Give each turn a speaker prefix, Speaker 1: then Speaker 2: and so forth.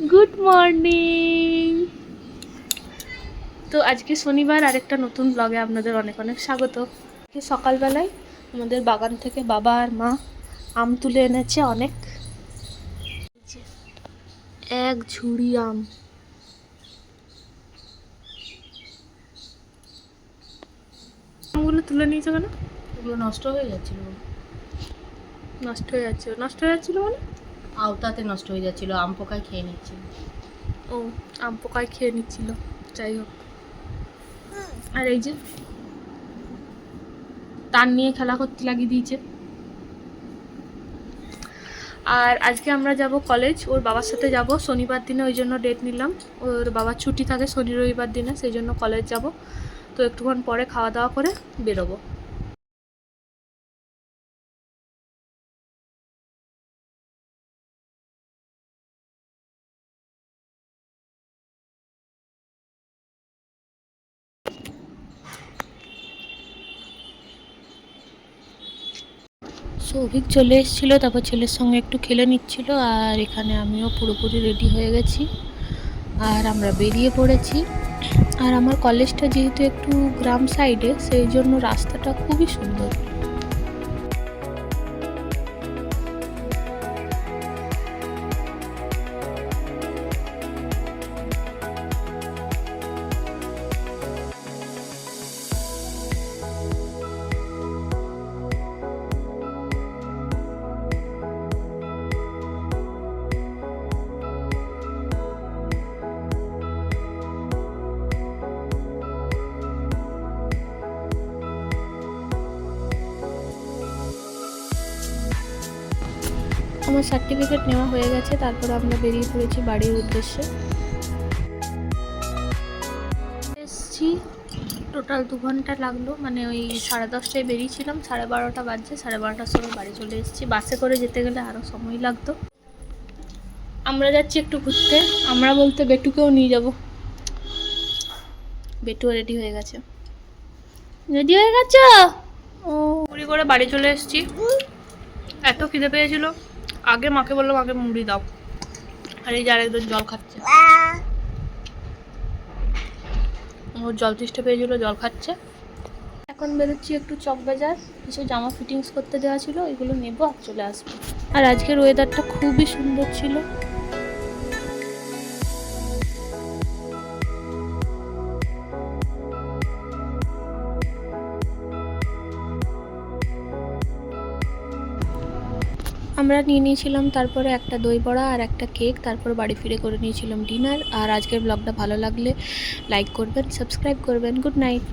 Speaker 1: Good morning. তো আজকে শনিবার আরেকটা নতুন ব্লগে আপনাদের অনেক অনেক স্বাগত। সকালবেলায় আমাদের বাগান থেকে বাবা আর মা আম তুলে এনেছে অনেক, এক ঝুড়ি আম। আমগুলো তুলে নিয়েছে কেন?
Speaker 2: ওগুলো নষ্ট হয়ে যাচ্ছিল।
Speaker 1: নষ্ট হয়ে যাচ্ছিল মানে
Speaker 2: আওতাতে নষ্ট হয়ে যাচ্ছিল, আম পোকায় খেয়ে নিচ্ছিল।
Speaker 1: ও, আম পোকায় খেয়ে নিচ্ছিল। যাই হোক, আর এই যে তার নিয়ে খেলা করতে লাগিয়ে দিয়েছে। আর আজকে আমরা যাব কলেজ, ওর বাবার সাথে যাব শনিবার দিনে, ওই জন্য ডেট নিলাম। ওর বাবার ছুটি থাকে শনি রবিবার দিনে, সেই জন্য কলেজ যাব। তো একটুক্ষণ পরে খাওয়া দাওয়া করে বেরোবো। সৌভিক চলে এসেছিলো, তারপর ছেলের সঙ্গে একটু খেলে নিচ্ছিল। আর এখানে আমিও পুরোপুরি রেডি হয়ে গেছি আর আমরা বেরিয়ে পড়েছি। আর আমার কলেজটা যেহেতু একটু গ্রাম সাইডে, সেই জন্য রাস্তাটা খুবই সুন্দর। আমার সার্টিফিকেট নেওয়া হয়ে গেছে, তারপর আমরা বেরিয়ে পড়েছি বাড়ির উদ্দেশ্যে। এসছি, টোটাল 2 ঘন্টা লাগলো, মানে ওই 10:30টায় বেরিয়েছিলাম, 12:30 বাজছে, 12:30টার সময় বাড়ি চলে এসেছি। বাসে করে যেতে গেলে আরও সময় লাগতো। আমরা যাচ্ছি একটু ঘুরতে, আমরা বলতে বেটুকেও নিয়ে যাব। বেটুও রেডি হয়ে গেছে। রেডি হয়ে গেছো? ও, মুড়ি করে বাড়ি চলে এসেছি। এত খিদে পেয়েছিল, আগে মাকে বললাম আগে মুড়ি দাও, আর এই যার একদম জল খাচ্ছে। ওর জল তৃষ্ণা পেয়েছিল, জল খাচ্ছে। এখন বেরোচ্ছি একটু চক বাজার, কিছু জামা ফিটিংস করতে দেওয়া ছিল, এগুলো নেবো আর চলে আসবো। আর আজকের ওয়েদারটা খুবই সুন্দর ছিল। আমরা নিয়ে নিয়েছিলাম তারপরে একটা দই বড়া আর একটা কেক, তারপর বাড়ি ফিরে করে নিয়েছিলাম ডিনার। আর আজকের ব্লগটা ভালো লাগলে লাইক করবেন, সাবস্ক্রাইব করবেন। Good night.